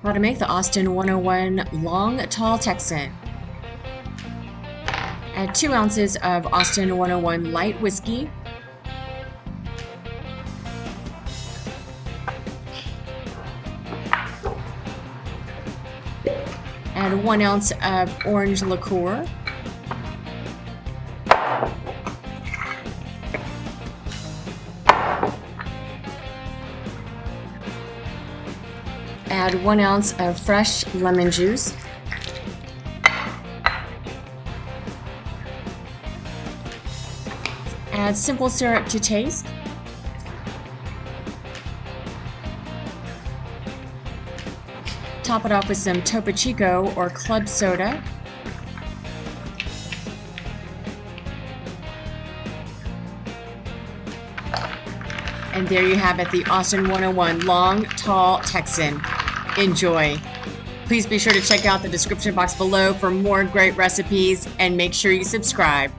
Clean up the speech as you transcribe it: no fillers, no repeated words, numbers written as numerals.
How to make the Austin 101 Long Tall Texan. Add 2 ounces of Austin 101 light whiskey, add 1 ounce of orange liqueur, add 1 ounce of fresh lemon juice, add simple syrup to taste, top it off with some Topo Chico or club soda, and there you have it, the Austin 101 Long Tall Texan. Enjoy. Please be sure to check out the description box below for more great recipes and make sure you subscribe.